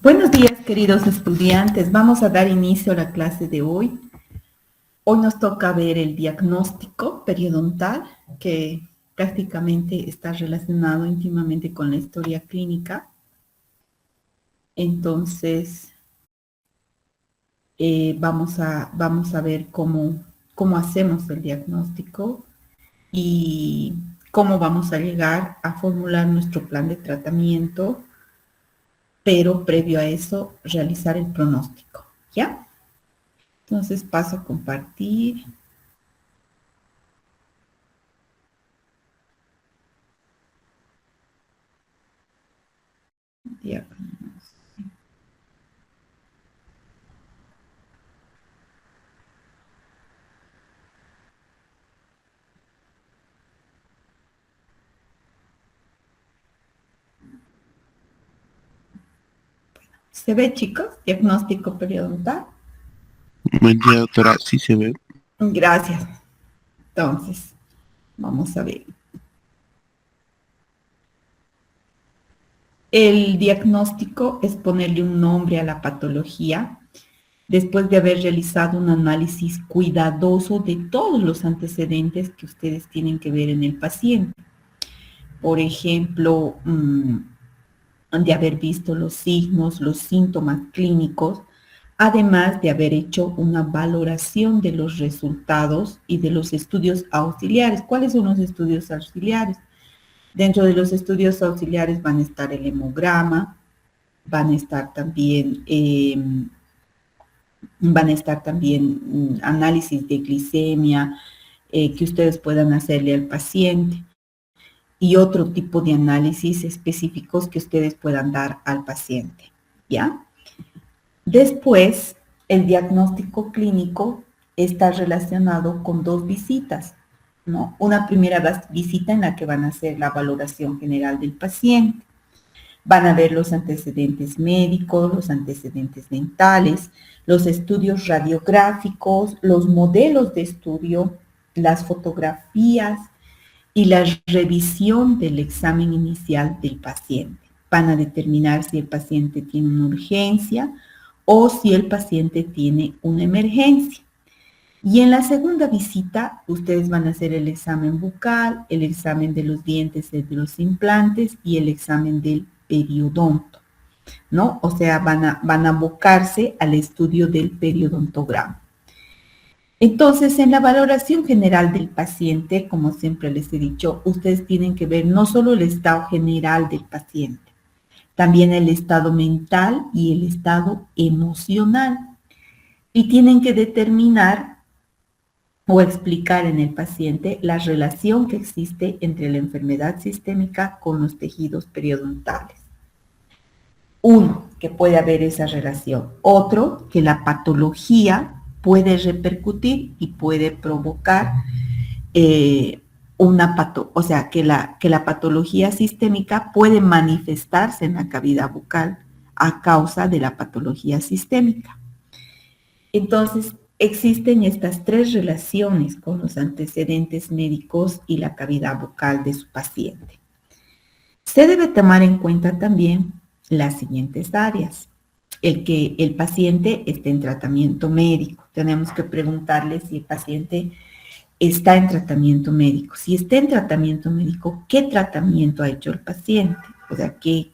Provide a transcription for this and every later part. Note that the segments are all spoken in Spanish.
Buenos días, queridos estudiantes. Vamos a dar inicio a la clase de hoy. Hoy nos toca ver el diagnóstico periodontal, que prácticamente está relacionado íntimamente con la historia clínica. Entonces, vamos a ver cómo hacemos el diagnóstico y cómo vamos a llegar a formular nuestro plan de tratamiento, pero previo a eso, realizar el pronóstico, ¿ya? Entonces paso a compartir. ¿Se ve, chicos? Diagnóstico periodontal. Buen día, doctora. Sí se ve. Gracias. Entonces, vamos a ver. El diagnóstico es ponerle un nombre a la patología después de haber realizado un análisis cuidadoso de todos los antecedentes que ustedes tienen que ver en el paciente. Por ejemplo, de haber visto los signos, los síntomas clínicos, además de haber hecho una valoración de los resultados y de los estudios auxiliares. ¿Cuáles son los estudios auxiliares? Dentro de los estudios auxiliares van a estar el hemograma, van a estar también análisis de glicemia que ustedes puedan hacerle al paciente y otro tipo de análisis específicos que ustedes puedan dar al paciente, ¿ya? Después, el diagnóstico clínico está relacionado con dos visitas, ¿no? Una primera visita en la que van a hacer la valoración general del paciente. Van a ver los antecedentes médicos, los antecedentes dentales, los estudios radiográficos, los modelos de estudio, las fotografías y la revisión del examen inicial del paciente. Van a determinar si el paciente tiene una urgencia o si el paciente tiene una emergencia. Y en la segunda visita, ustedes van a hacer el examen bucal, el examen de los dientes de los implantes y el examen del periodonto, ¿no? O sea, van a abocarse al estudio del periodontograma. Entonces, en la valoración general del paciente, como siempre les he dicho, ustedes tienen que ver no solo el estado general del paciente, también el estado mental y el estado emocional. Y tienen que determinar o explicar en el paciente la relación que existe entre la enfermedad sistémica con los tejidos periodontales. Uno, que puede haber esa relación. Otro, que la patología puede repercutir y puede provocar que la patología sistémica puede manifestarse en la cavidad bucal a causa de la patología sistémica. Entonces, existen estas tres relaciones con los antecedentes médicos y la cavidad bucal de su paciente. Se debe tomar en cuenta también las siguientes áreas. El que el paciente esté en tratamiento médico. Tenemos que preguntarle si el paciente está en tratamiento médico. Si está en tratamiento médico, ¿qué tratamiento ha hecho el paciente? O sea, ¿qué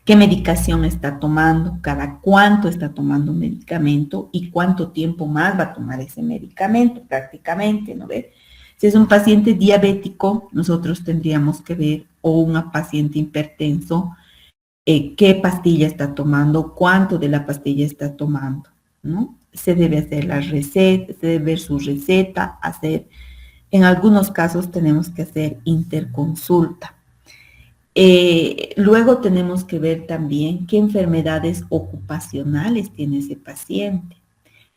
medicación está tomando? ¿Cada cuánto está tomando medicamento? ¿Y cuánto tiempo más va a tomar ese medicamento? Prácticamente, ¿no ve? Si es un paciente diabético, nosotros tendríamos que ver, o un paciente hipertenso, qué pastilla está tomando, cuánto de la pastilla está tomando, ¿no? Se debe hacer la receta, se debe ver su receta, en algunos casos tenemos que hacer interconsulta. Luego tenemos que ver también qué enfermedades ocupacionales tiene ese paciente.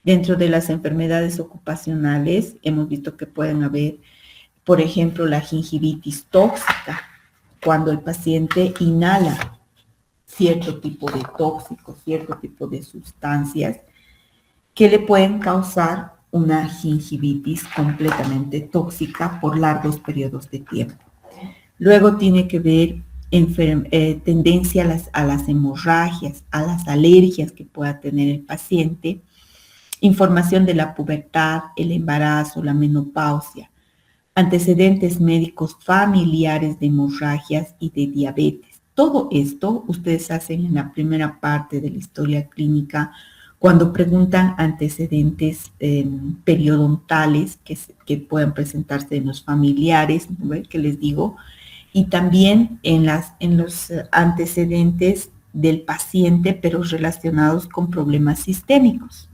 Dentro de las enfermedades ocupacionales hemos visto que pueden haber, por ejemplo, la gingivitis tóxica, cuando el paciente inhala cierto tipo de tóxicos, cierto tipo de sustancias que le pueden causar una gingivitis completamente tóxica por largos periodos de tiempo. Luego tiene que ver tendencia a las hemorragias, a las alergias que pueda tener el paciente, información de la pubertad, el embarazo, la menopausia, antecedentes médicos familiares de hemorragias y de diabetes. Todo esto ustedes hacen en la primera parte de la historia clínica cuando preguntan antecedentes periodontales que puedan presentarse en los familiares, ¿no? Que les digo, y también en los antecedentes del paciente, pero relacionados con problemas sistémicos.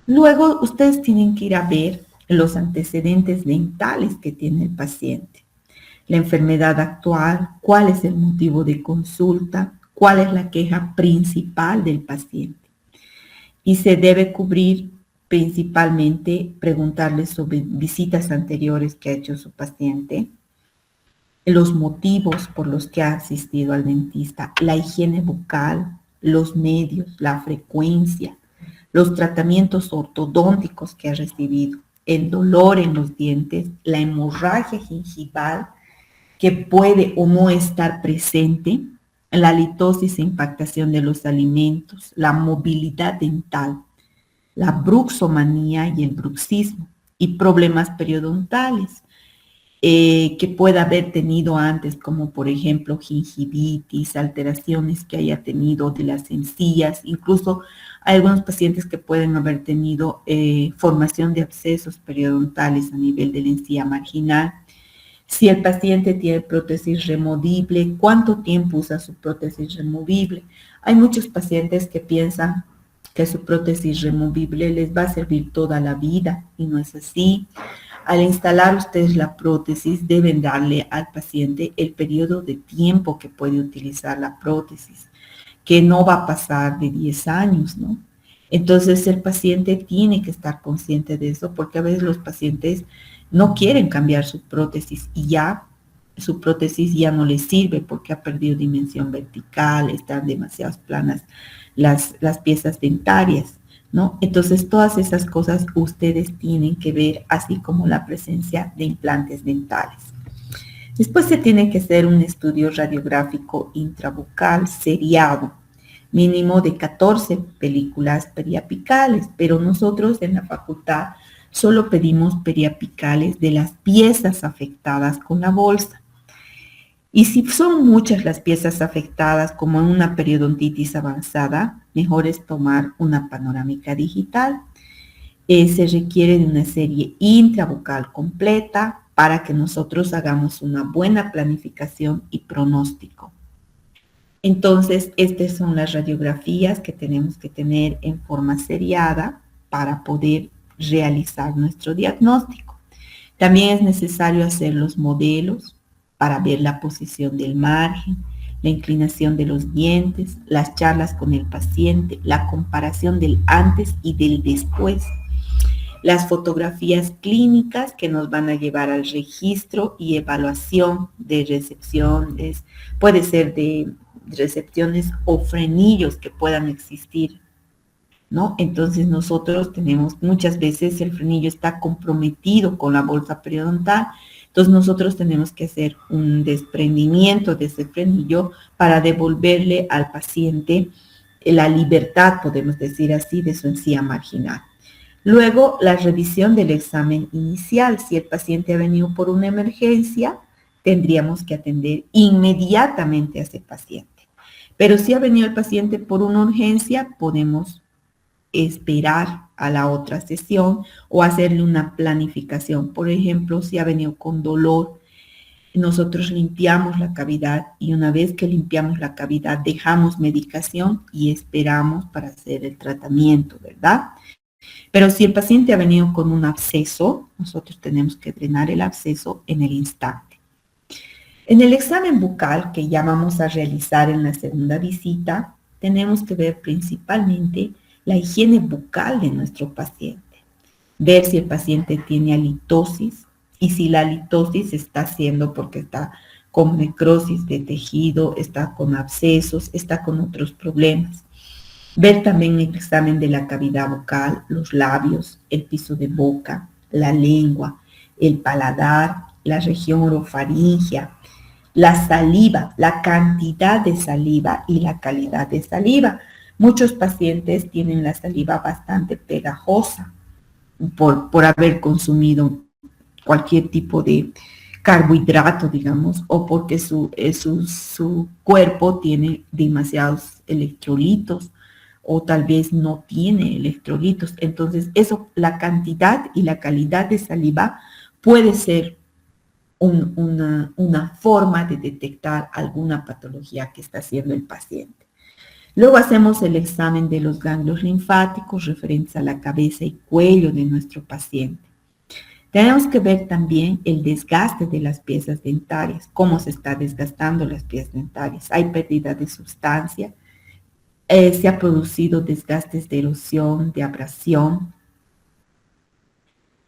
Luego, ustedes tienen que ir a ver los antecedentes dentales que tiene el paciente, la enfermedad actual, cuál es el motivo de consulta, cuál es la queja principal del paciente. Y se debe cubrir principalmente preguntarle sobre visitas anteriores que ha hecho su paciente, los motivos por los que ha asistido al dentista, la higiene bucal, los medios, la frecuencia, los tratamientos ortodónticos que ha recibido, el dolor en los dientes, la hemorragia gingival que puede o no estar presente, la litosis e impactación de los alimentos, la movilidad dental, la bruxomanía y el bruxismo y problemas periodontales que pueda haber tenido antes, como por ejemplo gingivitis, alteraciones que haya tenido de las encías, incluso hay algunos pacientes que pueden haber tenido formación de abscesos periodontales a nivel de la encía marginal. Si el paciente tiene prótesis removible, ¿cuánto tiempo usa su prótesis removible? Hay muchos pacientes que piensan que su prótesis removible les va a servir toda la vida y no es así. Al instalar ustedes la prótesis, deben darle al paciente el periodo de tiempo que puede utilizar la prótesis, que no va a pasar de 10 años, ¿no? Entonces el paciente tiene que estar consciente de eso, porque a veces los pacientes no quieren cambiar su prótesis y ya su prótesis ya no les sirve porque ha perdido dimensión vertical, están demasiado planas las piezas dentarias, ¿no? Entonces, todas esas cosas ustedes tienen que ver, así como la presencia de implantes dentales. Después se tiene que hacer un estudio radiográfico intrabucal seriado, mínimo de 14 películas periapicales, pero nosotros en la facultad solo pedimos periapicales de las piezas afectadas con la bolsa. Y si son muchas las piezas afectadas, como en una periodontitis avanzada, mejor es tomar una panorámica digital. Se requiere de una serie intrabucal completa para que nosotros hagamos una buena planificación y pronóstico. Entonces, estas son las radiografías que tenemos que tener en forma seriada para poder realizar nuestro diagnóstico. También es necesario hacer los modelos para ver la posición del margen, la inclinación de los dientes, las charlas con el paciente, la comparación del antes y del después, las fotografías clínicas que nos van a llevar al registro y evaluación de recepciones, puede ser de recepciones o frenillos que puedan existir, ¿no? Entonces nosotros tenemos, muchas veces el frenillo está comprometido con la bolsa periodontal, entonces nosotros tenemos que hacer un desprendimiento de ese frenillo para devolverle al paciente la libertad, podemos decir así, de su encía marginal. Luego, la revisión del examen inicial. Si el paciente ha venido por una emergencia, tendríamos que atender inmediatamente a ese paciente. Pero si ha venido el paciente por una urgencia, podemos esperar a la otra sesión o hacerle una planificación. Por ejemplo, si ha venido con dolor, nosotros limpiamos la cavidad y una vez que limpiamos la cavidad, dejamos medicación y esperamos para hacer el tratamiento, ¿verdad? Pero si el paciente ha venido con un absceso, nosotros tenemos que drenar el absceso en el instante. En el examen bucal que ya vamos a realizar en la segunda visita, tenemos que ver principalmente la higiene bucal de nuestro paciente. Ver si el paciente tiene halitosis y si la halitosis está haciendo porque está con necrosis de tejido, está con abscesos, está con otros problemas. Ver también el examen de la cavidad bucal, los labios, el piso de boca, la lengua, el paladar, la región orofaringea, La saliva, la cantidad de saliva y la calidad de saliva. Muchos pacientes tienen la saliva bastante pegajosa por haber consumido cualquier tipo de carbohidrato, digamos, o porque su cuerpo tiene demasiados electrolitos o tal vez no tiene electrolitos. Entonces, eso, la cantidad y la calidad de saliva puede ser una forma de detectar alguna patología que está haciendo el paciente. Luego hacemos el examen de los ganglios linfáticos referentes a la cabeza y cuello de nuestro paciente. Tenemos que ver también el desgaste de las piezas dentarias, cómo se está desgastando las piezas dentarias. Hay pérdida de sustancia, se ha producido desgastes de erosión, de abrasión,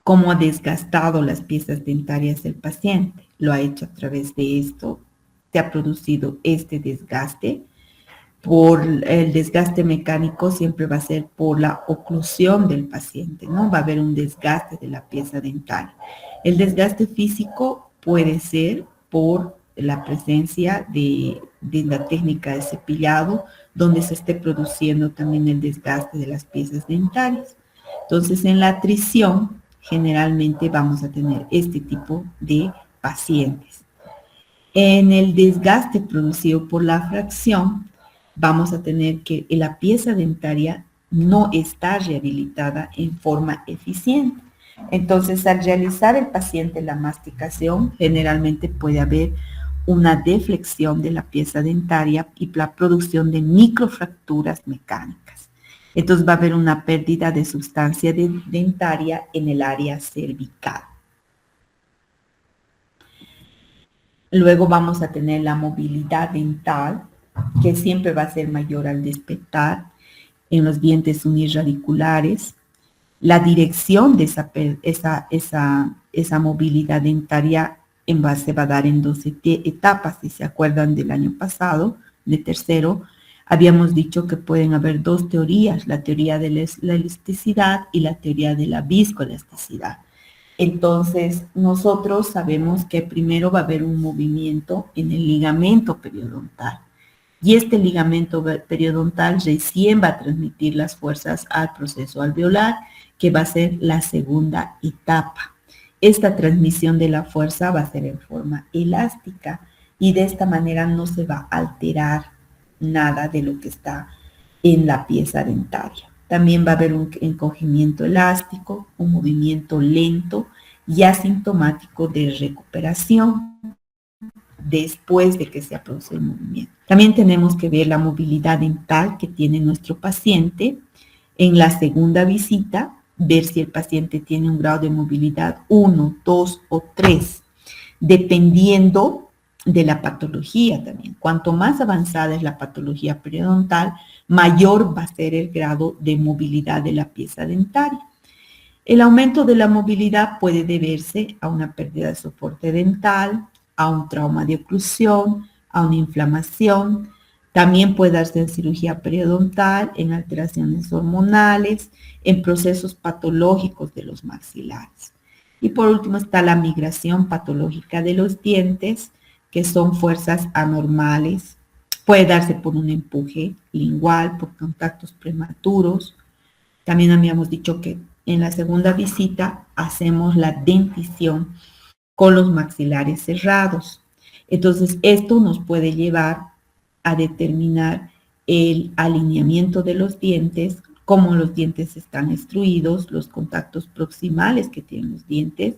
cómo ha desgastado las piezas dentarias el paciente. Lo ha hecho a través de esto, se ha producido este desgaste. Por el desgaste mecánico siempre va a ser por la oclusión del paciente, ¿no? Va a haber un desgaste de la pieza dental. El desgaste físico puede ser por la presencia de la técnica de cepillado, donde se esté produciendo también el desgaste de las piezas dentarias. Entonces, en la tricción, generalmente vamos a tener este tipo de pacientes. En el desgaste producido por la fracción, vamos a tener que la pieza dentaria no está rehabilitada en forma eficiente. Entonces, al realizar el paciente la masticación, generalmente puede haber una deflexión de la pieza dentaria y la producción de microfracturas mecánicas. Entonces, va a haber una pérdida de sustancia dentaria en el área cervical. Luego vamos a tener la movilidad dental, que siempre va a ser mayor al despertar en los dientes unirradiculares. La dirección de esa movilidad dentaria se va a dar en 12 etapas. Si se acuerdan del año pasado, de tercero, habíamos dicho que pueden haber dos teorías, la teoría de la elasticidad y la teoría de la viscoelasticidad. Entonces, nosotros sabemos que primero va a haber un movimiento en el ligamento periodontal. Y este ligamento periodontal recién va a transmitir las fuerzas al proceso alveolar, que va a ser la segunda etapa. Esta transmisión de la fuerza va a ser en forma elástica y de esta manera no se va a alterar nada de lo que está en la pieza dentaria. También va a haber un encogimiento elástico, un movimiento lento y asintomático de recuperación después de que se ha producido el movimiento. También tenemos que ver la movilidad dental que tiene nuestro paciente en la segunda visita, ver si el paciente tiene un grado de movilidad 1, 2 o 3, dependiendo de la patología también. Cuanto más avanzada es la patología periodontal, mayor va a ser el grado de movilidad de la pieza dentaria. El aumento de la movilidad puede deberse a una pérdida de soporte dental, a un trauma de oclusión, a una inflamación. También puede darse en cirugía periodontal, en alteraciones hormonales, en procesos patológicos de los maxilares. Y por último está la migración patológica de los dientes, que son fuerzas anormales. Puede darse por un empuje lingual, por contactos prematuros. También habíamos dicho que en la segunda visita hacemos la dentición con los maxilares cerrados. Entonces, esto nos puede llevar a determinar el alineamiento de los dientes, cómo los dientes están extruidos, los contactos proximales que tienen los dientes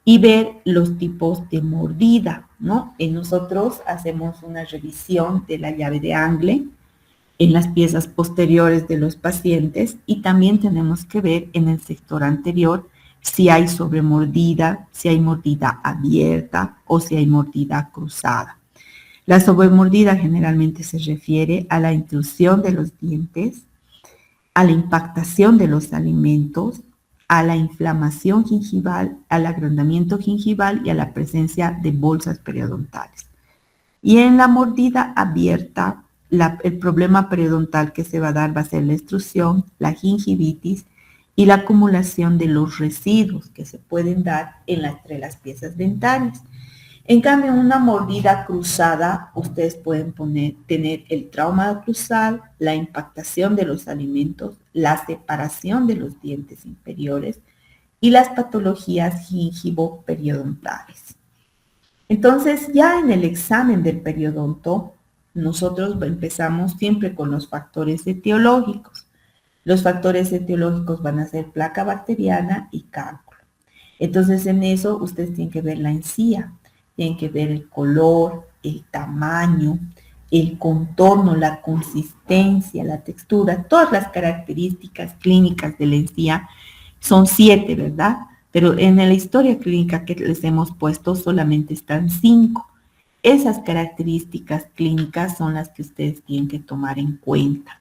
y ver los tipos de mordida, ¿no? Nosotros hacemos una revisión de la llave de Angle en las piezas posteriores de los pacientes y también tenemos que ver en el sector anterior si hay sobremordida, si hay mordida abierta o si hay mordida cruzada. La sobremordida generalmente se refiere a la intrusión de los dientes, a la impactación de los alimentos, a la inflamación gingival, al agrandamiento gingival y a la presencia de bolsas periodontales. Y en la mordida abierta, el problema periodontal que se va a dar va a ser la extrusión, la gingivitis y la acumulación de los residuos que se pueden dar entre las piezas dentarias. En cambio, en una mordida cruzada, ustedes pueden tener el trauma cruzal, la impactación de los alimentos, la separación de los dientes inferiores y las patologías gingivo-periodontales. Entonces, ya en el examen del periodonto, nosotros empezamos siempre con los factores etiológicos. Los factores etiológicos van a ser placa bacteriana y cálculo. Entonces, en eso ustedes tienen que ver la encía, tienen que ver el color, el tamaño, el contorno, la consistencia, la textura, todas las características clínicas de la encía. Son 7, ¿verdad? Pero en la historia clínica que les hemos puesto solamente están 5. Esas características clínicas son las que ustedes tienen que tomar en cuenta.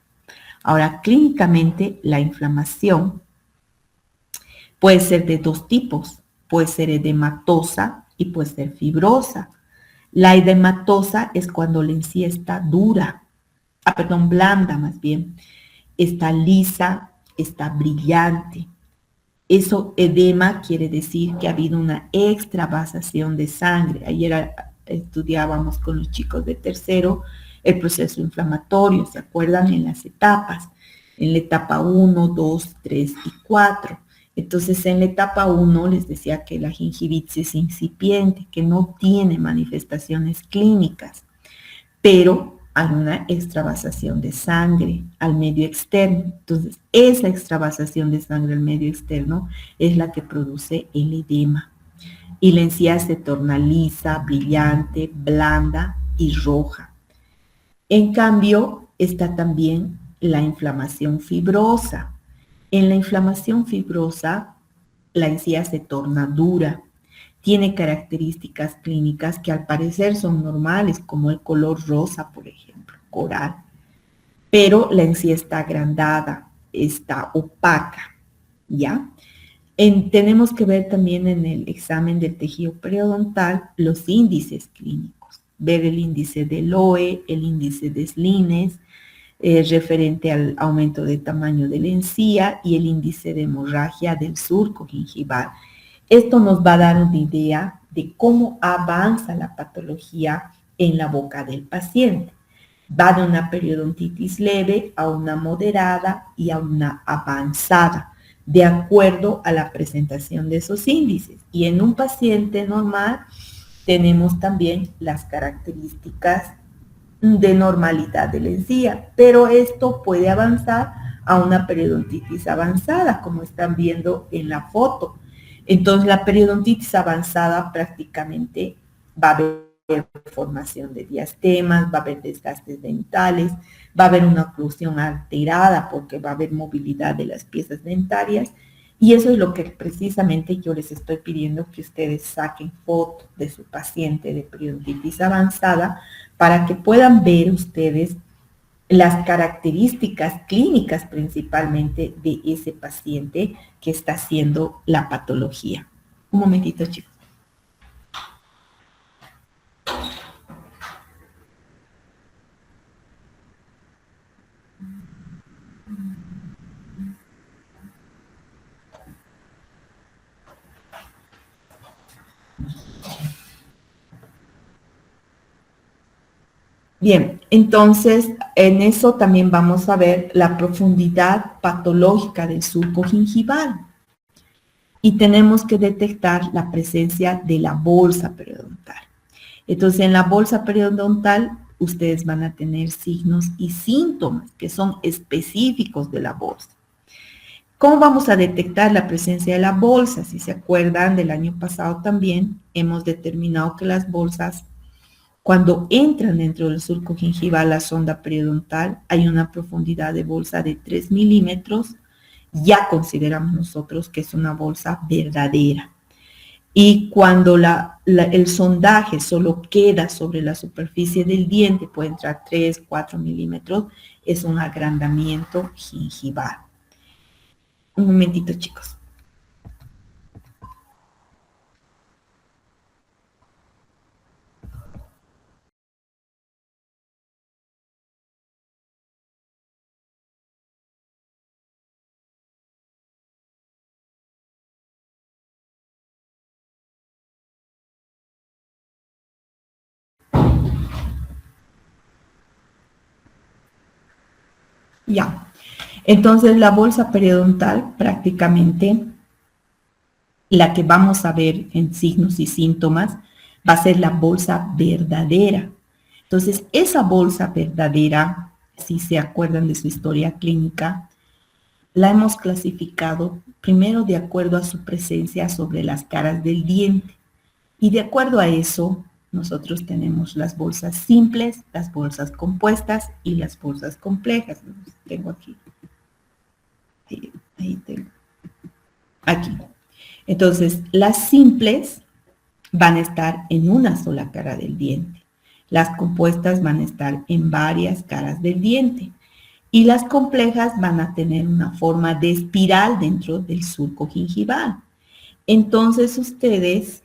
Ahora, clínicamente, la inflamación puede ser de 2 tipos. Puede ser edematosa y puede ser fibrosa. La edematosa es cuando la encía está dura, blanda más bien, está lisa, está brillante. Eso, edema, quiere decir que ha habido una extravasación de sangre. Ayer estudiábamos con los chicos de tercero el proceso inflamatorio, ¿se acuerdan? En las etapas, en la etapa 1, 2, 3 y 4. Entonces, en la etapa 1 les decía que la gingivitis es incipiente, que no tiene manifestaciones clínicas, pero hay una extravasación de sangre al medio externo. Entonces, esa extravasación de sangre al medio externo es la que produce el edema. Y la encía se torna lisa, brillante, blanda y roja. En cambio, está también la inflamación fibrosa. En la inflamación fibrosa, la encía se torna dura, tiene características clínicas que al parecer son normales, como el color rosa, por ejemplo, coral, pero la encía está agrandada, está opaca, ¿ya? Tenemos que ver también en el examen del tejido periodontal los índices clínicos, ver el índice de Loe, el índice de Slines, referente al aumento de tamaño de la encía y el índice de hemorragia del surco gingival. Esto nos va a dar una idea de cómo avanza la patología en la boca del paciente. Va de una periodontitis leve a una moderada y a una avanzada, de acuerdo a la presentación de esos índices. Y en un paciente normal tenemos también las características de normalidad de la encía, pero esto puede avanzar a una periodontitis avanzada, como están viendo en la foto. Entonces, la periodontitis avanzada prácticamente va a haber formación de diastemas, va a haber desgastes dentales, va a haber una oclusión alterada porque va a haber movilidad de las piezas dentarias, y eso es lo que precisamente yo les estoy pidiendo, que ustedes saquen foto de su paciente de periodontitis avanzada para que puedan ver ustedes las características clínicas principalmente de ese paciente que está haciendo la patología. Un momentito, chicos. Bien, entonces en eso también vamos a ver la profundidad patológica del surco gingival y tenemos que detectar la presencia de la bolsa periodontal. Entonces, en la bolsa periodontal ustedes van a tener signos y síntomas que son específicos de la bolsa. ¿Cómo vamos a detectar la presencia de la bolsa? Si se acuerdan, del año pasado también hemos determinado que las bolsas, cuando entran dentro del surco gingival, la sonda periodontal, hay una profundidad de bolsa de 3 milímetros. Ya consideramos nosotros que es una bolsa verdadera. Y cuando el sondaje solo queda sobre la superficie del diente, puede entrar 3, 4 milímetros, es un agrandamiento gingival. Un momentito, chicos. Ya. Entonces, la bolsa periodontal, prácticamente, la que vamos a ver en signos y síntomas, va a ser la bolsa verdadera. Entonces, esa bolsa verdadera, si se acuerdan de su historia clínica, la hemos clasificado primero de acuerdo a su presencia sobre las caras del diente. Y de acuerdo a eso, nosotros tenemos las bolsas simples, las bolsas compuestas y las bolsas complejas. Tengo aquí. Ahí tengo. Aquí. Entonces, las simples van a estar en una sola cara del diente. Las compuestas van a estar en varias caras del diente. Y las complejas van a tener una forma de espiral dentro del surco gingival. Entonces, ustedes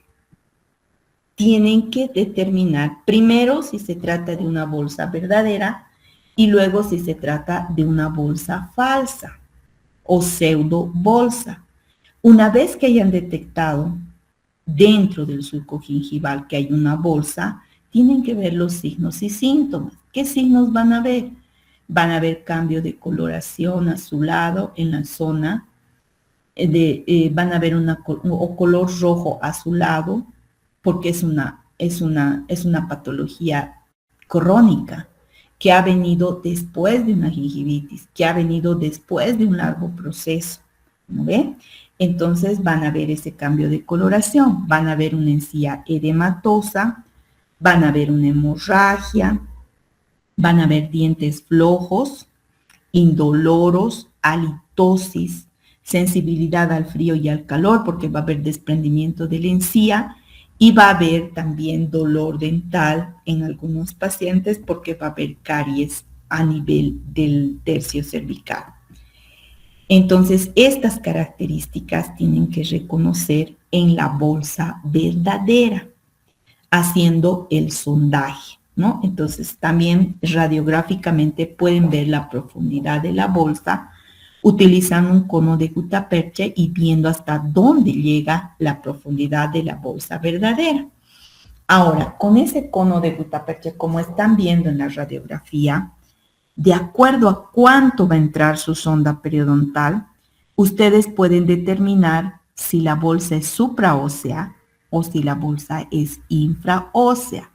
tienen que determinar primero si se trata de una bolsa verdadera y luego si se trata de una bolsa falsa o pseudo bolsa. Una vez que hayan detectado dentro del surco gingival que hay una bolsa, tienen que ver los signos y síntomas. ¿Qué signos van a ver? Van a ver cambio de coloración azulado en la zona, van a ver o color rojo azulado, porque es una patología crónica que ha venido después de una gingivitis, que ha venido después de un largo proceso, ¿no ve? Entonces van a ver ese cambio de coloración, van a ver una encía edematosa, van a ver una hemorragia, van a ver dientes flojos, indoloros, halitosis, sensibilidad al frío y al calor, porque va a haber desprendimiento de la encía, y va a haber también dolor dental en algunos pacientes porque va a haber caries a nivel del tercio cervical. Entonces, estas características tienen que reconocer en la bolsa verdadera, haciendo el sondaje, ¿no? Entonces, también radiográficamente pueden ver la profundidad de la bolsa utilizando un cono de Guttapercha y viendo hasta dónde llega la profundidad de la bolsa verdadera. Ahora, con ese cono de Guttapercha, como están viendo en la radiografía, de acuerdo a cuánto va a entrar su sonda periodontal, ustedes pueden determinar si la bolsa es supraósea o si la bolsa es infraósea.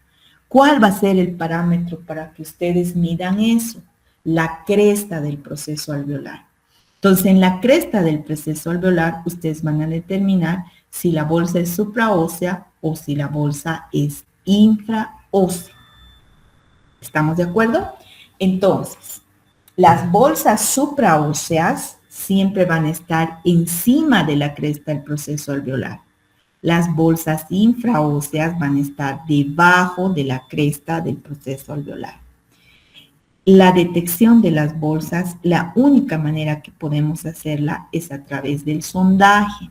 ¿Cuál va a ser el parámetro para que ustedes midan eso? La cresta del proceso alveolar. Entonces, en la cresta del proceso alveolar, ustedes van a determinar si la bolsa es supraósea o si la bolsa es infraósea. ¿Estamos de acuerdo? Entonces, las bolsas supraóseas siempre van a estar encima de la cresta del proceso alveolar. Las bolsas infraóseas van a estar debajo de la cresta del proceso alveolar. La detección de las bolsas, la única manera que podemos hacerla es a través del sondaje.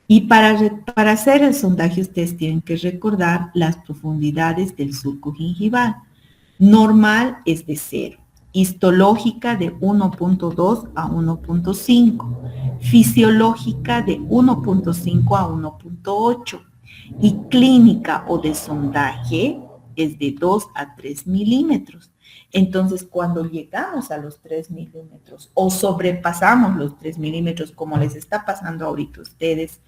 Y para hacer el sondaje ustedes tienen que recordar las profundidades del surco gingival. Normal es de 0, histológica de 1.2 a 1.5, fisiológica de 1.5 a 1.8 y clínica o de sondaje es de 2 a 3 milímetros. Entonces, cuando llegamos a los 3 milímetros o sobrepasamos los 3 milímetros, como les está pasando ahorita a ustedes,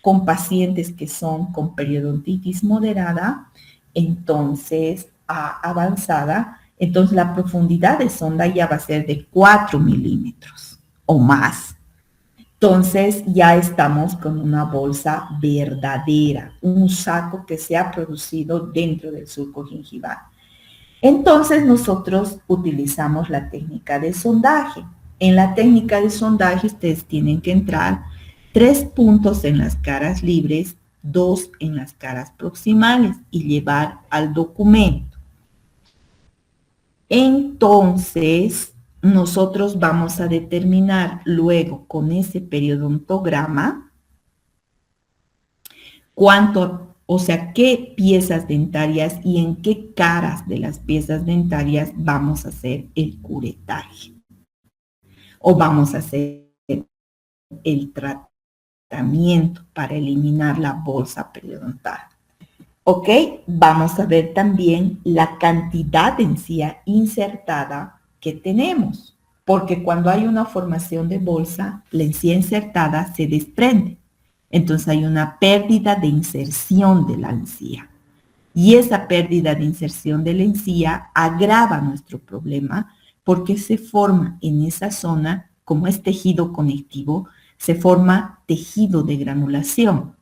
con pacientes que son con periodontitis moderada, entonces avanzada, entonces la profundidad de sonda ya va a ser de 4 milímetros o más. Entonces ya estamos con una bolsa verdadera, un saco que se ha producido dentro del surco gingival. Entonces nosotros utilizamos la técnica de sondaje. En la técnica de sondaje ustedes tienen que entrar 3 puntos en las caras libres, 2 en las caras proximales y llevar al documento. Entonces, nosotros vamos a determinar luego con ese periodontograma cuánto, o sea, qué piezas dentarias y en qué caras de las piezas dentarias vamos a hacer el curetaje o vamos a hacer el tratamiento para eliminar la bolsa periodontal. ¿Ok? Vamos a ver también la cantidad de encía insertada que tenemos. porque cuando hay una formación de bolsa, la encía insertada se desprende. Entonces hay una pérdida de inserción de la encía. Y esa pérdida de inserción de la encía agrava nuestro problema porque se forma en esa zona, como es tejido conectivo, se forma tejido de granulación.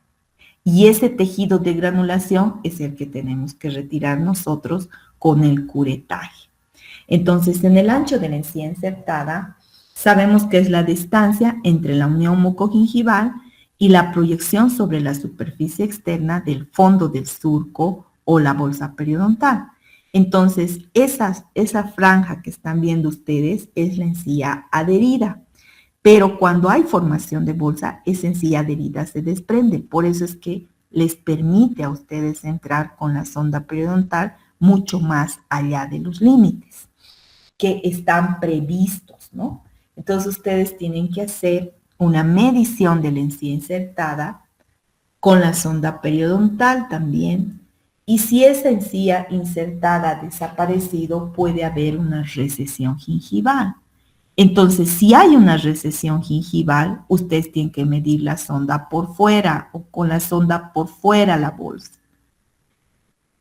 Y ese tejido de granulación es el que tenemos que retirar nosotros con el curetaje. Entonces, en el ancho de la encía insertada, sabemos que es la distancia entre la unión mucogingival y la proyección sobre la superficie externa del fondo del surco o la bolsa periodontal. Entonces, esa franja que están viendo ustedes es la encía adherida. Pero cuando hay formación de bolsa, esa encía adherida se desprende. Por eso es que les permite a ustedes entrar con la sonda periodontal mucho más allá de los límites que están previstos, ¿no? Entonces ustedes tienen que hacer una medición de la encía insertada con la sonda periodontal también. Y si esa encía insertada ha desaparecido, puede haber una recesión gingival. Entonces, si hay una recesión gingival, ustedes tienen que medir la sonda por fuera o con la sonda por fuera la bolsa.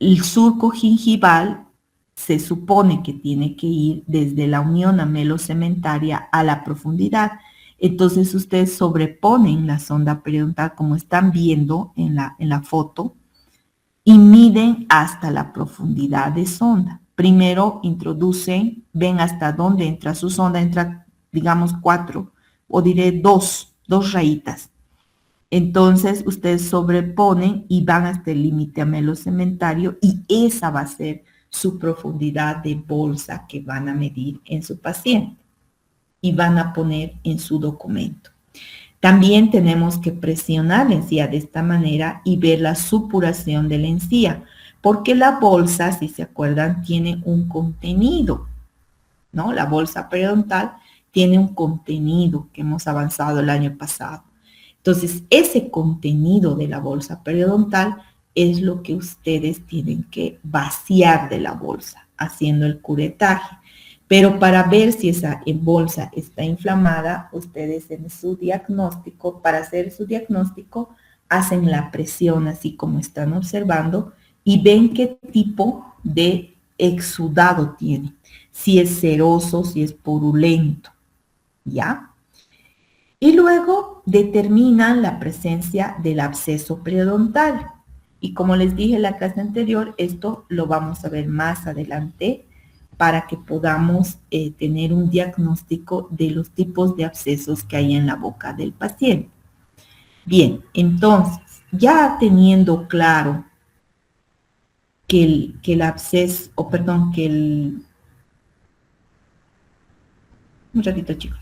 El surco gingival se supone que tiene que ir desde la unión amelocementaria a la profundidad. Entonces ustedes sobreponen la sonda periodontal como están viendo en la foto y miden hasta la profundidad de sonda. Primero introducen, ven hasta dónde entra su sonda, entra digamos 4 o diré 2 rayitas. Entonces ustedes sobreponen y van hasta el límite amelocementario y esa va a ser su profundidad de bolsa que van a medir en su paciente y van a poner en su documento. También tenemos que presionar la encía de esta manera y ver la supuración de la encía, porque la bolsa, si se acuerdan, tiene un contenido, ¿no? La bolsa periodontal tiene un contenido que hemos avanzado el año pasado. Entonces, ese contenido de la bolsa periodontal es lo que ustedes tienen que vaciar de la bolsa, haciendo el curetaje. Pero para ver si esa bolsa está inflamada, ustedes en su diagnóstico, para hacer su diagnóstico, hacen la presión así como están observando y ven qué tipo de exudado tiene. Si es seroso, si es purulento, ¿ya? Y luego determinan la presencia del absceso periodontal. Y como les dije en la clase anterior, esto lo vamos a ver más adelante para que podamos tener un diagnóstico de los tipos de abscesos que hay en la boca del paciente. Bien, entonces, ya teniendo claro que el absceso, o perdón, que el... Un ratito, chicos.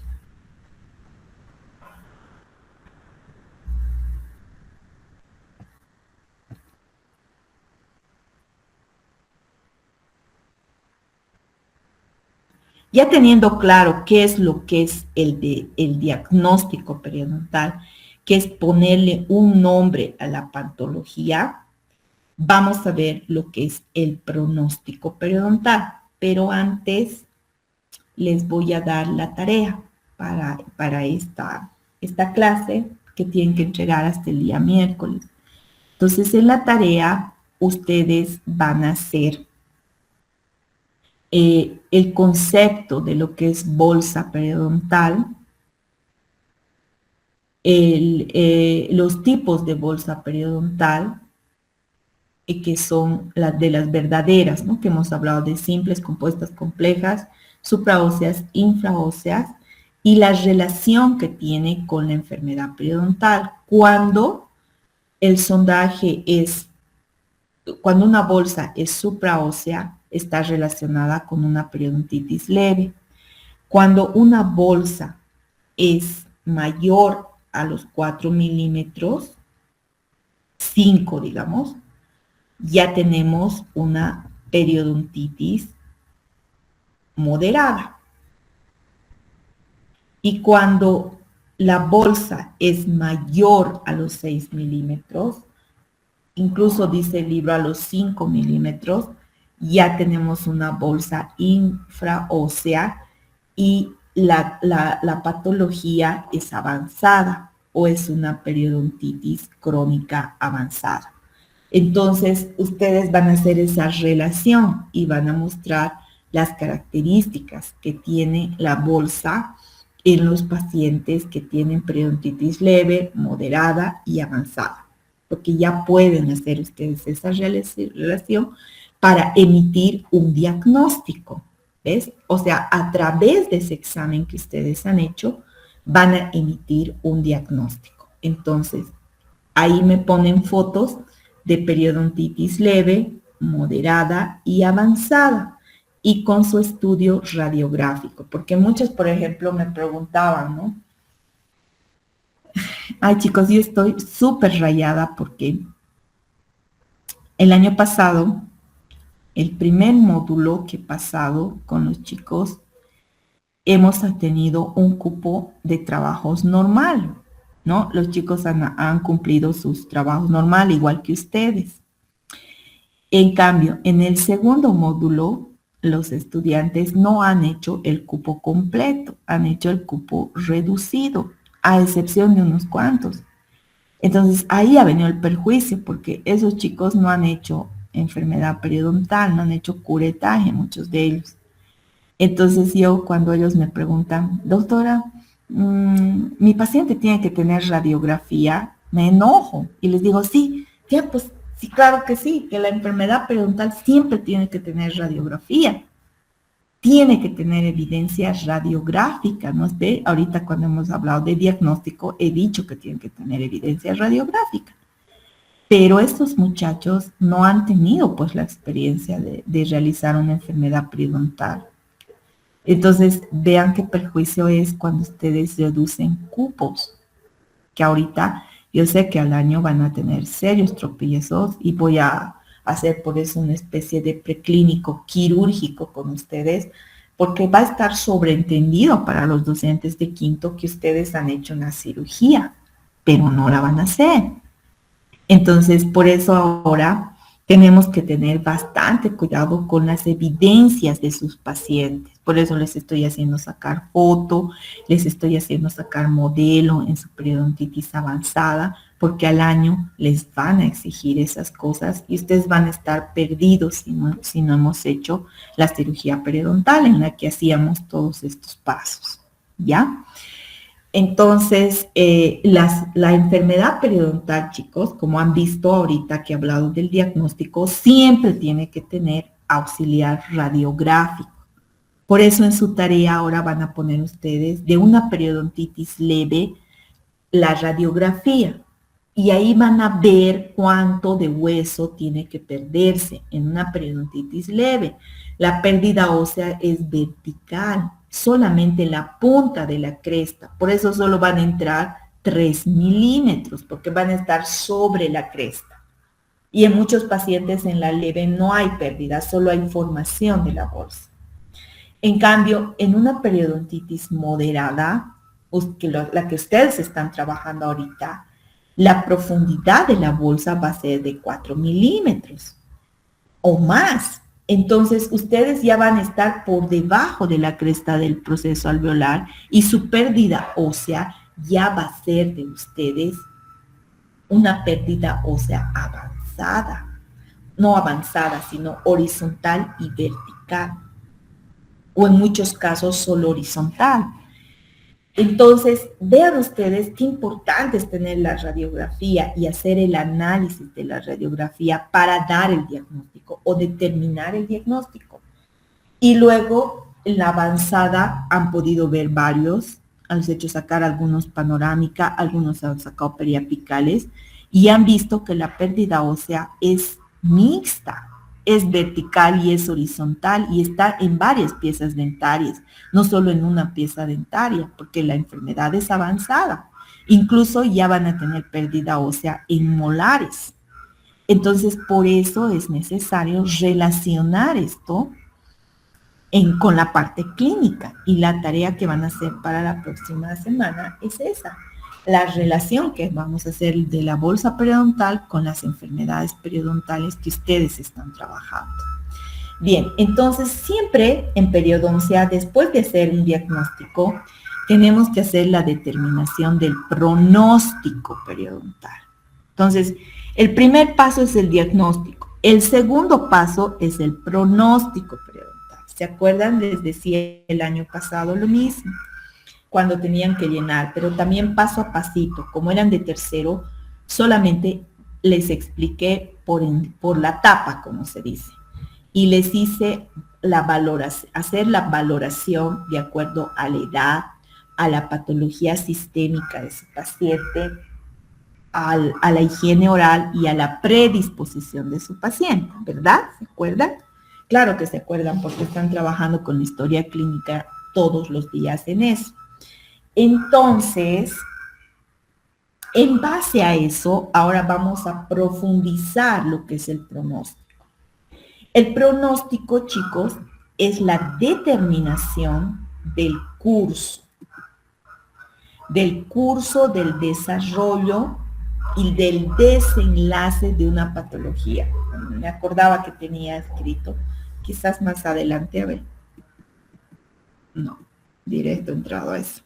Ya teniendo claro qué es lo que es el diagnóstico periodontal, que es ponerle un nombre a la patología, vamos a ver lo que es el pronóstico periodontal. Pero antes les voy a dar la tarea para esta clase que tienen que entregar hasta el día miércoles. Entonces, en la tarea, ustedes van a hacer el concepto de lo que es bolsa periodontal, los tipos de bolsa periodontal, que son las de las verdaderas, ¿no? Que hemos hablado de simples, compuestas, complejas, supraóseas, infraóseas, y la relación que tiene con la enfermedad periodontal. Cuando el sondaje es, cuando una bolsa es supraósea, está relacionada con una periodontitis leve. Cuando una bolsa es mayor a los 4 milímetros, 5 digamos, ya tenemos una periodontitis moderada. Y cuando la bolsa es mayor a los 6 milímetros, incluso dice el libro a los 5 milímetros, ya tenemos una bolsa infraósea y la patología es avanzada o es una periodontitis crónica avanzada. Entonces, ustedes van a hacer esa relación y van a mostrar las características que tiene la bolsa en los pacientes que tienen periodontitis leve, moderada y avanzada, porque ya pueden hacer ustedes esa relación para emitir un diagnóstico, ¿ves? O sea, a través de ese examen que ustedes han hecho, van a emitir un diagnóstico. Entonces, ahí me ponen fotos de periodontitis leve, moderada y avanzada, y con su estudio radiográfico, porque muchos, por ejemplo, me preguntaban, ¿no? Ay, chicos, yo estoy súper rayada porque el año pasado, el primer módulo que he pasado con los chicos, hemos tenido un cupo de trabajos normal, ¿no? Los chicos han cumplido sus trabajos normal, igual que ustedes. En cambio, en el segundo módulo, los estudiantes no han hecho el cupo completo, han hecho el cupo reducido, a excepción de unos cuantos. Entonces, ahí ha venido el perjuicio, porque esos chicos no han hecho enfermedad periodontal, no han hecho curetaje, muchos de ellos. Entonces, yo cuando ellos me preguntan, doctora, mi paciente tiene que tener radiografía, me enojo y les digo, sí, ya, pues sí, claro que sí, que la enfermedad periodontal siempre tiene que tener radiografía, tiene que tener evidencia radiográfica, ¿no? Ahorita cuando hemos hablado de diagnóstico, he dicho que tienen que tener evidencia radiográfica, pero estos muchachos no han tenido pues la experiencia de realizar una enfermedad periodontal. Entonces, vean qué perjuicio es cuando ustedes reducen cupos, que ahorita yo sé que al año van a tener serios tropiezos y voy a hacer por eso una especie de preclínico quirúrgico con ustedes, porque va a estar sobreentendido para los docentes de quinto que ustedes han hecho una cirugía, pero no la van a hacer. Entonces, por eso ahora tenemos que tener bastante cuidado con las evidencias de sus pacientes. Por eso les estoy haciendo sacar foto, les estoy haciendo sacar modelo en su periodontitis avanzada, porque al año les van a exigir esas cosas y ustedes van a estar perdidos si no hemos hecho la cirugía periodontal en la que hacíamos todos estos pasos, ¿ya? Entonces, la enfermedad periodontal, chicos, como han visto ahorita que he hablado del diagnóstico, siempre tiene que tener auxiliar radiográfico. Por eso en su tarea ahora van a poner ustedes de una periodontitis leve la radiografía. Y ahí van a ver cuánto de hueso tiene que perderse en una periodontitis leve. La pérdida ósea es vertical, solamente la punta de la cresta. Por eso solo van a entrar 3 milímetros, porque van a estar sobre la cresta. Y en muchos pacientes en la leve no hay pérdida, solo hay formación de la bolsa. En cambio, en una periodontitis moderada, la que ustedes están trabajando ahorita, la profundidad de la bolsa va a ser de 4 milímetros o más. Entonces, ustedes ya van a estar por debajo de la cresta del proceso alveolar y su pérdida ósea ya va a ser de ustedes una pérdida ósea avanzada. No avanzada, sino horizontal y vertical. O en muchos casos solo horizontal. Entonces, vean ustedes qué importante es tener la radiografía y hacer el análisis de la radiografía para dar el diagnóstico o determinar el diagnóstico. Y luego, en la avanzada, han podido ver varios, han hecho sacar algunos panorámica, algunos han sacado periapicales y han visto que la pérdida ósea es mixta. Es vertical y es horizontal y está en varias piezas dentarias, no solo en una pieza dentaria, porque la enfermedad es avanzada. Incluso ya van a tener pérdida ósea en molares. Entonces, por eso es necesario relacionar esto con la parte clínica. Y la tarea que van a hacer para la próxima semana es esa. La relación que vamos a hacer de la bolsa periodontal con las enfermedades periodontales que ustedes están trabajando. Bien, entonces siempre en periodoncia, después de hacer un diagnóstico, tenemos que hacer la determinación del pronóstico periodontal. Entonces, el primer paso es el diagnóstico. El segundo paso es el pronóstico periodontal. ¿Se acuerdan? Les decía el año pasado lo mismo, cuando tenían que llenar, pero también paso a pasito. Como eran de tercero, solamente les expliqué por la tapa, como se dice, y les hice hacer la valoración de acuerdo a la edad, a la patología sistémica de su paciente, a la higiene oral y a la predisposición de su paciente, ¿verdad? ¿Se acuerdan? Claro que se acuerdan porque están trabajando con la historia clínica todos los días en eso. Entonces, en base a eso, ahora vamos a profundizar lo que es el pronóstico. El pronóstico, chicos, es la determinación del curso del desarrollo y del desenlace de una patología. Me acordaba que tenía escrito, quizás más adelante, a ver. No, directo entrado a eso.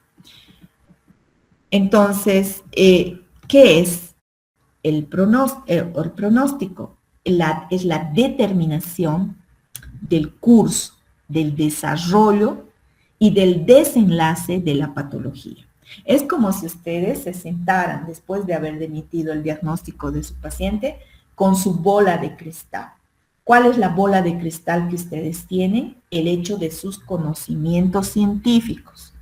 Entonces, ¿qué es el pronóstico? Es la determinación del curso, del desarrollo y del desenlace de la patología. Es como si ustedes se sentaran después de haber emitido el diagnóstico de su paciente con su bola de cristal. ¿Cuál es la bola de cristal que ustedes tienen? El hecho de sus conocimientos científicos.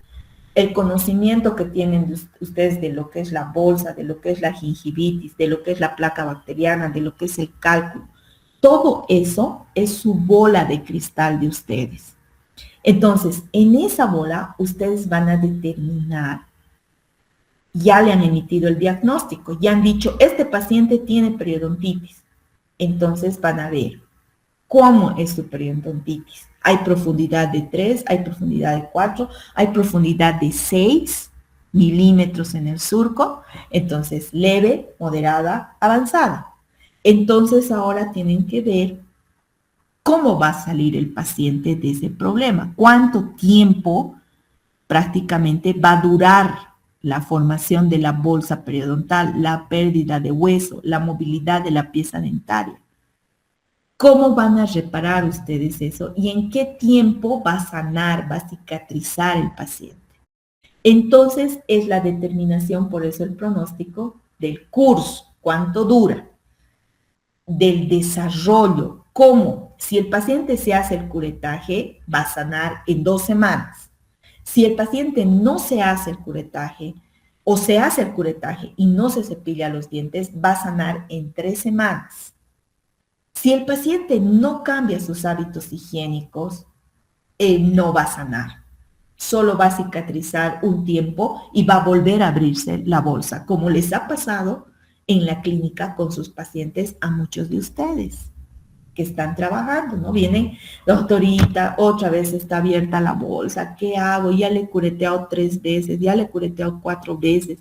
El conocimiento que tienen ustedes de lo que es la bolsa, de lo que es la gingivitis, de lo que es la placa bacteriana, de lo que es el cálculo. Todo eso es su bola de cristal de ustedes. Entonces, en esa bola ustedes van a determinar, ya le han emitido el diagnóstico, ya han dicho, este paciente tiene periodontitis. Entonces van a ver cómo es su periodontitis. Hay profundidad de 3, hay profundidad de 4, hay profundidad de 6 milímetros en el surco. Entonces, leve, moderada, avanzada. Entonces, ahora tienen que ver cómo va a salir el paciente de ese problema, cuánto tiempo prácticamente va a durar la formación de la bolsa periodontal, la pérdida de hueso, la movilidad de la pieza dentaria. ¿Cómo van a reparar ustedes eso? ¿Y en qué tiempo va a sanar, va a cicatrizar el paciente? Entonces es la determinación, por eso el pronóstico, del curso, cuánto dura, del desarrollo, cómo. Si el paciente se hace el curetaje, va a sanar en 2 semanas. Si el paciente no se hace el curetaje o se hace el curetaje y no se cepilla los dientes, va a sanar en 3 semanas. Si el paciente no cambia sus hábitos higiénicos, no va a sanar. Solo va a cicatrizar un tiempo y va a volver a abrirse la bolsa, como les ha pasado en la clínica con sus pacientes a muchos de ustedes que están trabajando, ¿no? Vienen, doctorita, otra vez está abierta la bolsa, ¿qué hago? Ya le he cureteado 3 veces, ya le he cureteado 4 veces.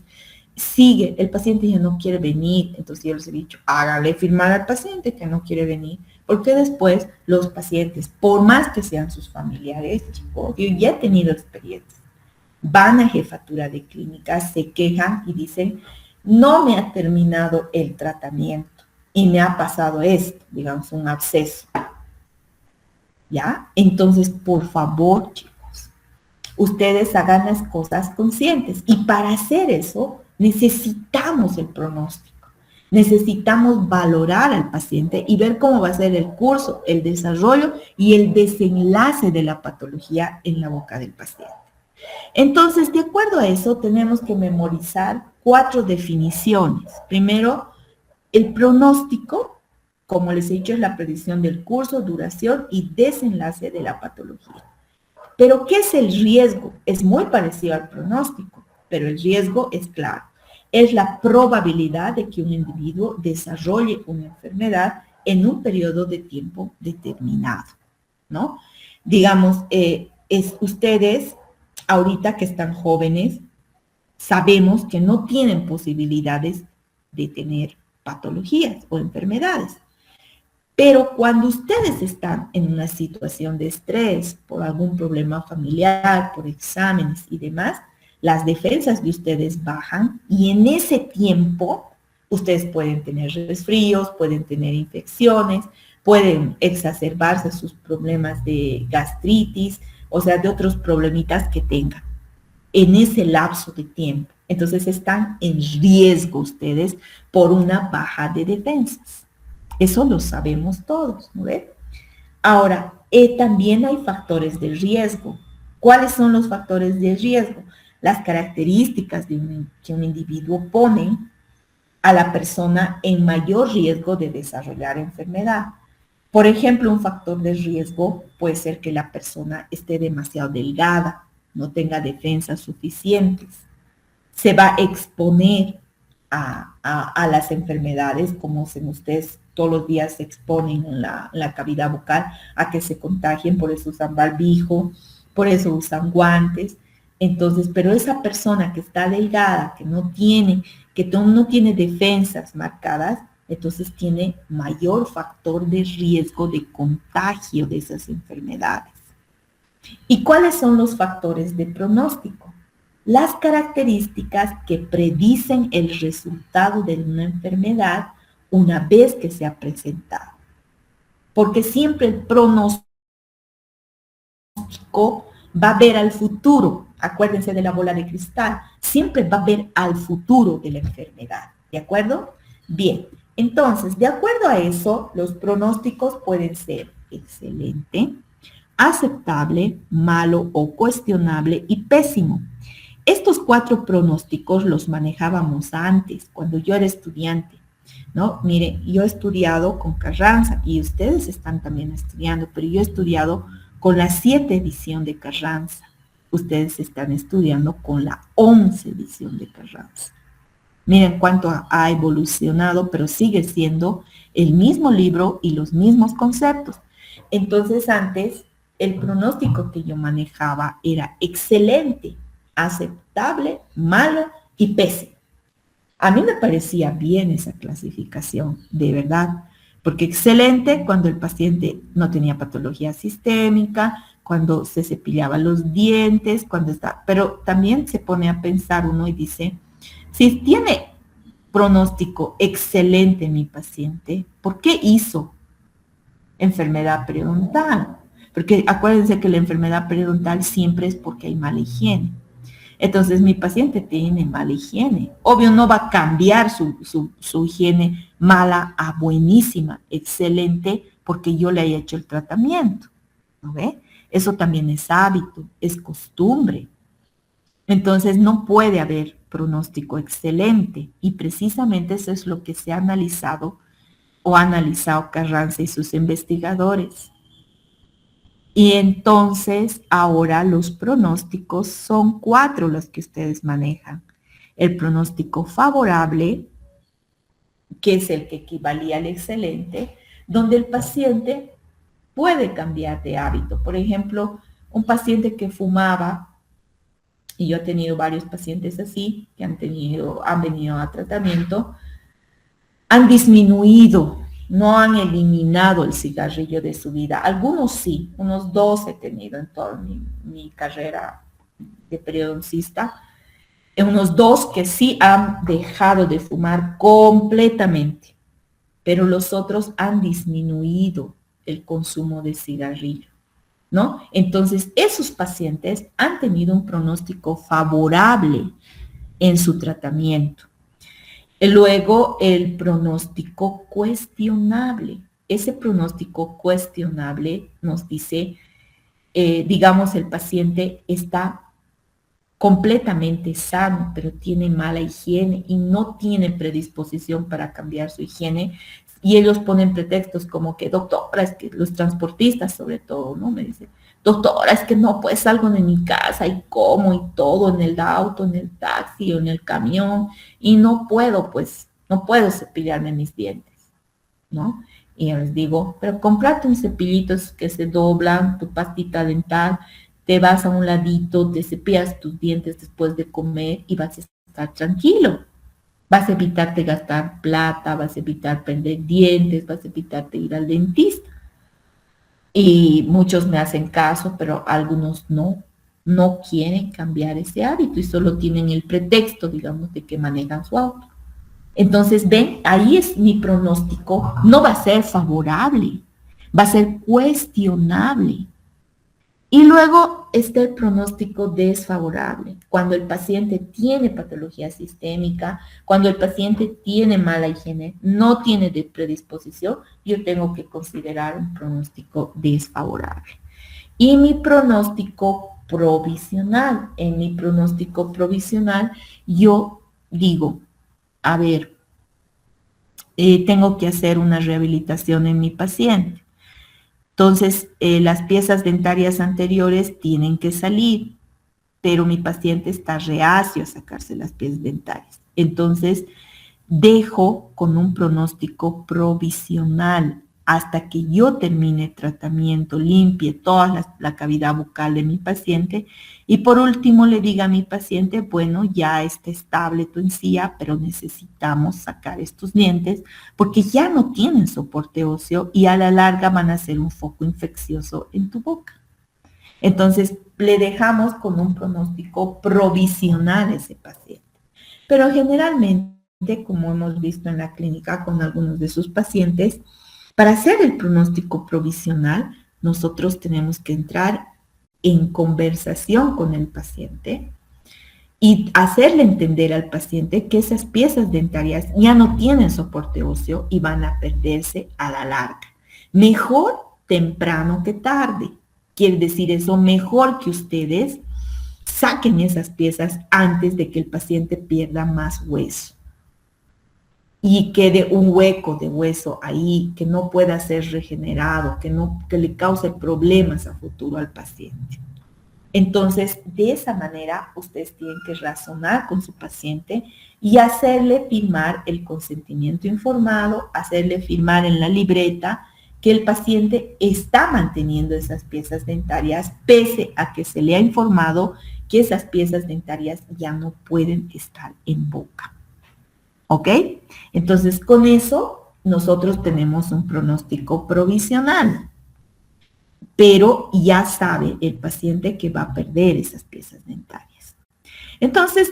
Sigue, el paciente ya no quiere venir, entonces yo les he dicho, háganle firmar al paciente que no quiere venir, porque después los pacientes, por más que sean sus familiares, chicos, yo ya he tenido experiencia, van a jefatura de clínica, se quejan y dicen, no me ha terminado el tratamiento y me ha pasado esto, digamos, un absceso. ¿Ya? Entonces, por favor, chicos, ustedes hagan las cosas conscientes. Y para hacer eso, necesitamos el pronóstico. Necesitamos valorar al paciente y ver cómo va a ser el curso, el desarrollo y el desenlace de la patología en la boca del paciente. Entonces, de acuerdo a eso, tenemos que memorizar 4 definiciones. Primero, el pronóstico, como les he dicho, es la predicción del curso, duración y desenlace de la patología. Pero, ¿qué es el riesgo? Es muy parecido al pronóstico, pero el riesgo es claro. Es la probabilidad de que un individuo desarrolle una enfermedad en un periodo de tiempo determinado, ¿no? Digamos, ustedes, ahorita que están jóvenes, sabemos que no tienen posibilidades de tener patologías o enfermedades. Pero cuando ustedes están en una situación de estrés por algún problema familiar, por exámenes y demás, las defensas de ustedes bajan y en ese tiempo ustedes pueden tener resfríos, pueden tener infecciones, pueden exacerbarse sus problemas de gastritis, o sea, de otros problemitas que tengan en ese lapso de tiempo. Entonces están en riesgo ustedes por una baja de defensas. Eso lo sabemos todos, ¿no ve? Ahora, también hay factores de riesgo. ¿Cuáles son los factores de riesgo? Las características que un individuo pone a la persona en mayor riesgo de desarrollar enfermedad. Por ejemplo, un factor de riesgo puede ser que la persona esté demasiado delgada, no tenga defensas suficientes, se va a exponer a las enfermedades, como si ustedes todos los días se exponen en la cavidad bucal a que se contagien, por eso usan barbijo, por eso usan guantes. Entonces, pero esa persona que está delgada, que no tiene defensas marcadas, entonces tiene mayor factor de riesgo de contagio de esas enfermedades. ¿Y cuáles son los factores de pronóstico? Las características que predicen el resultado de una enfermedad una vez que se ha presentado. Porque siempre el pronóstico va a ver al futuro. Acuérdense de la bola de cristal. Siempre va a ver al futuro de la enfermedad. ¿De acuerdo? Bien. Entonces, de acuerdo a eso, los pronósticos pueden ser excelente, aceptable, malo o cuestionable y pésimo. Estos 4 pronósticos los manejábamos antes, cuando yo era estudiante, ¿no? Mire, yo he estudiado con Carranza y ustedes están también estudiando, pero yo he estudiado con la 7 edición de Carranza. Ustedes están estudiando con la 11 edición de Carranza. Miren cuánto ha evolucionado, pero sigue siendo el mismo libro y los mismos conceptos. Entonces, antes, el pronóstico que yo manejaba era excelente, aceptable, malo y pésimo. A mí me parecía bien esa clasificación, de verdad, porque excelente cuando el paciente no tenía patología sistémica, cuando se cepillaba los dientes, cuando está, pero también se pone a pensar uno y dice, si tiene pronóstico excelente mi paciente, ¿por qué hizo enfermedad periodontal? Porque acuérdense que la enfermedad periodontal siempre es porque hay mala higiene. Entonces mi paciente tiene mala higiene. Obvio no va a cambiar su higiene mala a buenísima, excelente, porque yo le haya hecho el tratamiento. ¿No ve? Eso también es hábito, es costumbre. Entonces no puede haber pronóstico excelente y precisamente eso es lo que se ha analizado o ha analizado Carranza y sus investigadores. Y entonces ahora los pronósticos son 4 los que ustedes manejan. El pronóstico favorable, que es el que equivalía al excelente, donde el paciente puede cambiar de hábito. Por ejemplo, un paciente que fumaba, y yo he tenido varios pacientes así, que han venido a tratamiento, han disminuido, no han eliminado el cigarrillo de su vida. Algunos sí, unos 2 he tenido en toda mi carrera de periodoncista, unos 2 que sí han dejado de fumar completamente, pero los otros han disminuido el consumo de cigarrillo, ¿no? Entonces, esos pacientes han tenido un pronóstico favorable en su tratamiento. Luego, el pronóstico cuestionable. Ese pronóstico cuestionable nos dice, digamos, el paciente está completamente sano, pero tiene mala higiene y no tiene predisposición para cambiar su higiene. Y ellos ponen pretextos como que, doctora, es que los transportistas sobre todo, ¿no? Me dicen, doctora, es que no, pues salgo de mi casa y como y todo en el auto, en el taxi o en el camión y no puedo, pues, no puedo cepillarme mis dientes, ¿no? Y yo les digo, pero cómprate un cepillito que se doblan, tu pastita dental, te vas a un ladito, te cepillas tus dientes después de comer y vas a estar tranquilo, Vas a evitarte gastar plata, vas a evitar perder dientes, vas a evitarte ir al dentista. Y muchos me hacen caso, pero algunos no quieren cambiar ese hábito y solo tienen el pretexto, digamos, de que manejan su auto. Entonces, ven, ahí es mi pronóstico, no va a ser favorable, va a ser cuestionable. Y luego está el pronóstico desfavorable, cuando el paciente tiene patología sistémica, cuando el paciente tiene mala higiene, no tiene de predisposición, yo tengo que considerar un pronóstico desfavorable. Y mi pronóstico provisional, en mi pronóstico provisional, yo digo, a ver, tengo que hacer una rehabilitación en mi paciente. Entonces, las piezas dentarias anteriores tienen que salir, pero mi paciente está reacio a sacarse las piezas dentarias. Entonces, dejo con un pronóstico provisional hasta que yo termine tratamiento, limpie toda la cavidad bucal de mi paciente y por último le diga a mi paciente, bueno, ya está estable tu encía, pero necesitamos sacar estos dientes porque ya no tienen soporte óseo y a la larga van a ser un foco infeccioso en tu boca. Entonces, le dejamos con un pronóstico provisional a ese paciente. Pero generalmente, como hemos visto en la clínica con algunos de sus pacientes, para hacer el pronóstico provisional, nosotros tenemos que entrar en conversación con el paciente y hacerle entender al paciente que esas piezas dentarias ya no tienen soporte óseo y van a perderse a la larga. Mejor temprano que tarde. Quiere decir eso, mejor que ustedes saquen esas piezas antes de que el paciente pierda más hueso y quede un hueco de hueso ahí que no pueda ser regenerado, que le cause problemas a futuro al paciente. Entonces, de esa manera, ustedes tienen que razonar con su paciente y hacerle firmar el consentimiento informado, hacerle firmar en la libreta que el paciente está manteniendo esas piezas dentarias, pese a que se le ha informado que esas piezas dentarias ya no pueden estar en boca. ¿Ok? Entonces, con eso, nosotros tenemos un pronóstico provisional, pero ya sabe el paciente que va a perder esas piezas dentarias. Entonces,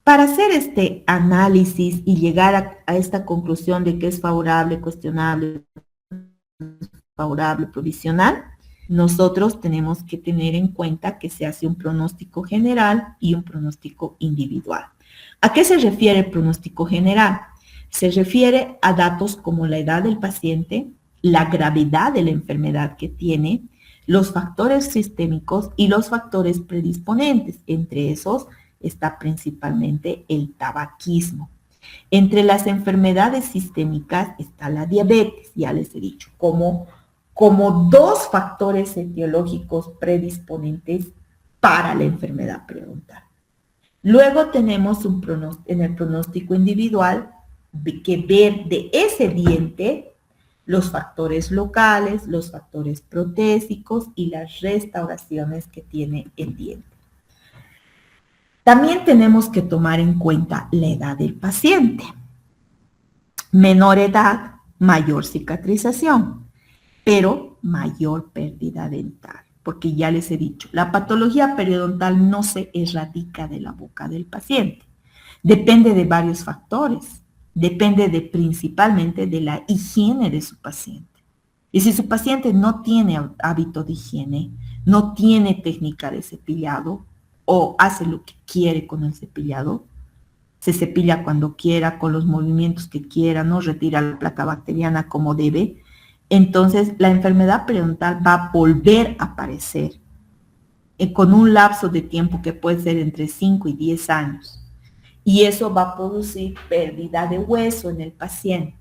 para hacer este análisis y llegar a esta conclusión de que es favorable, cuestionable, favorable, provisional, nosotros tenemos que tener en cuenta que se hace un pronóstico general y un pronóstico individual. ¿A qué se refiere el pronóstico general? Se refiere a datos como la edad del paciente, la gravedad de la enfermedad que tiene, los factores sistémicos y los factores predisponentes. Entre esos está principalmente el tabaquismo. Entre las enfermedades sistémicas está la diabetes, ya les he dicho, como dos factores etiológicos predisponentes para la enfermedad periodontal. Luego tenemos en el pronóstico individual que ver de ese diente los factores locales, los factores protésicos y las restauraciones que tiene el diente. También tenemos que tomar en cuenta la edad del paciente. Menor edad, mayor cicatrización, pero mayor pérdida dental. Porque ya les he dicho, la patología periodontal no se erradica de la boca del paciente. Depende de varios factores. Depende principalmente de la higiene de su paciente. Y si su paciente no tiene hábito de higiene, no tiene técnica de cepillado o hace lo que quiere con el cepillado, se cepilla cuando quiera, con los movimientos que quiera, no retira la placa bacteriana como debe, entonces la enfermedad periodontal va a volver a aparecer con un lapso de tiempo que puede ser entre 5 y 10 años. Y eso va a producir pérdida de hueso en el paciente.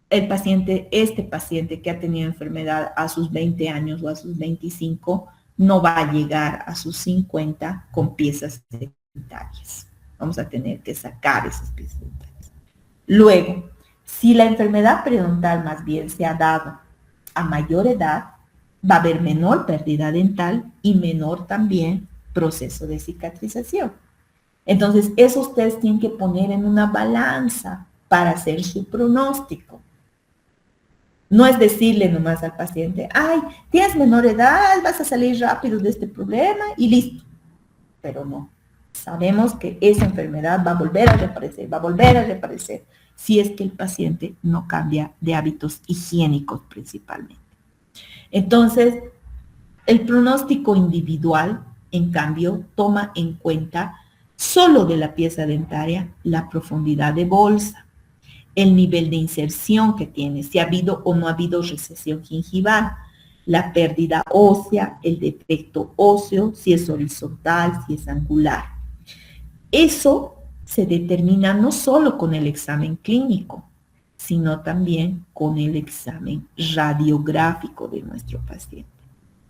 Este paciente que ha tenido enfermedad a sus 20 años o a sus 25, no va a llegar a sus 50 con piezas dentarias. Vamos a tener que sacar esas piezas dentarias. Luego, si la enfermedad periodontal más bien se ha dado a mayor edad, va a haber menor pérdida dental y menor también proceso de cicatrización. Entonces, eso ustedes tienen que poner en una balanza para hacer su pronóstico. No es decirle nomás al paciente, ay, tienes menor edad, vas a salir rápido de este problema y listo. Pero no. Sabemos que esa enfermedad va a volver a reaparecer, va a volver a reaparecer, si es que el paciente no cambia de hábitos higiénicos principalmente. Entonces, el pronóstico individual, en cambio, toma en cuenta solo de la pieza dentaria la profundidad de bolsa, el nivel de inserción que tiene, si ha habido o no ha habido recesión gingival, la pérdida ósea, el defecto óseo, si es horizontal, si es angular. Eso se determina no solo con el examen clínico, sino también con el examen radiográfico de nuestro paciente.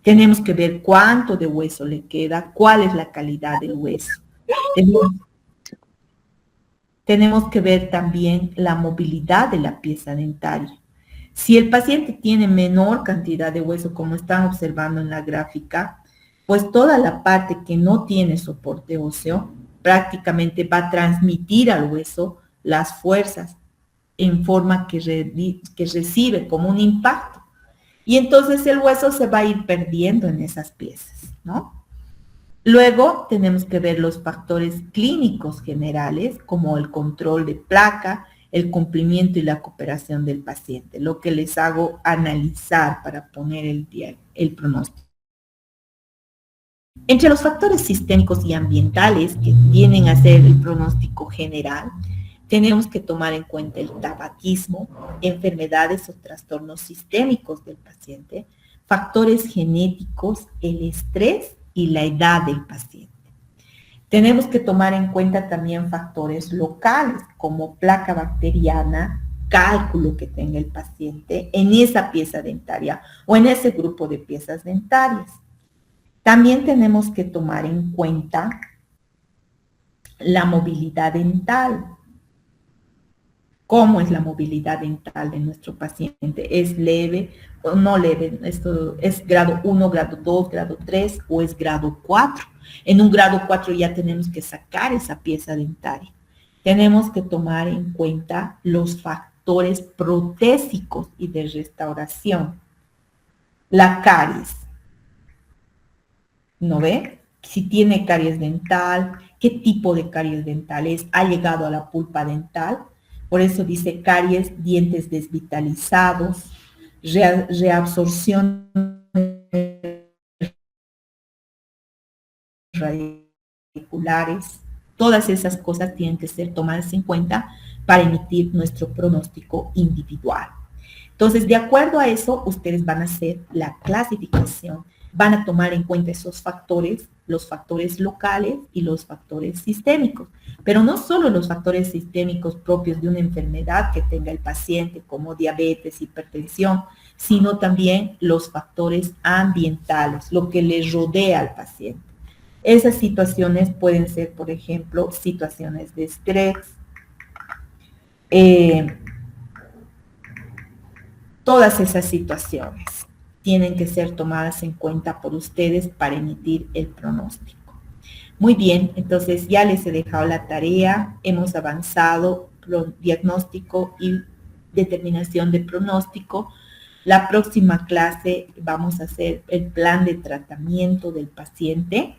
Tenemos que ver cuánto de hueso le queda, cuál es la calidad del hueso. Tenemos que ver también la movilidad de la pieza dentaria. Si el paciente tiene menor cantidad de hueso, como están observando en la gráfica, pues toda la parte que no tiene soporte óseo prácticamente va a transmitir al hueso las fuerzas en forma que recibe como un impacto. Y entonces el hueso se va a ir perdiendo en esas piezas, ¿no? Luego tenemos que ver los factores clínicos generales, como el control de placa, el cumplimiento y la cooperación del paciente, lo que les hago analizar para poner el pronóstico. Entre los factores sistémicos y ambientales que vienen a ser el pronóstico general, tenemos que tomar en cuenta el tabaquismo, enfermedades o trastornos sistémicos del paciente, factores genéticos, el estrés y la edad del paciente. Tenemos que tomar en cuenta también factores locales como placa bacteriana, cálculo que tenga el paciente en esa pieza dentaria o en ese grupo de piezas dentarias. También tenemos que tomar en cuenta la movilidad dental. ¿Cómo es la movilidad dental de nuestro paciente? ¿Es leve o no leve? ¿Esto es grado 1, grado 2, grado 3 o es grado 4? En un grado 4 ya tenemos que sacar esa pieza dentaria. Tenemos que tomar en cuenta los factores protésicos y de restauración. La caries. ¿No ve? Si tiene caries dental, qué tipo de caries dental es, ha llegado a la pulpa dental. Por eso dice caries, dientes desvitalizados, reabsorción radiculares. Todas esas cosas tienen que ser tomadas en cuenta para emitir nuestro pronóstico individual. Entonces, de acuerdo a eso, ustedes van a hacer la clasificación, van a tomar en cuenta esos factores, los factores locales y los factores sistémicos. Pero no solo los factores sistémicos propios de una enfermedad que tenga el paciente, como diabetes, hipertensión, sino también los factores ambientales, lo que le rodea al paciente. Esas situaciones pueden ser, por ejemplo, situaciones de estrés, todas esas situaciones tienen que ser tomadas en cuenta por ustedes para emitir el pronóstico. Muy bien, entonces ya les he dejado la tarea, hemos avanzado diagnóstico y determinación de pronóstico. La próxima clase vamos a hacer el plan de tratamiento del paciente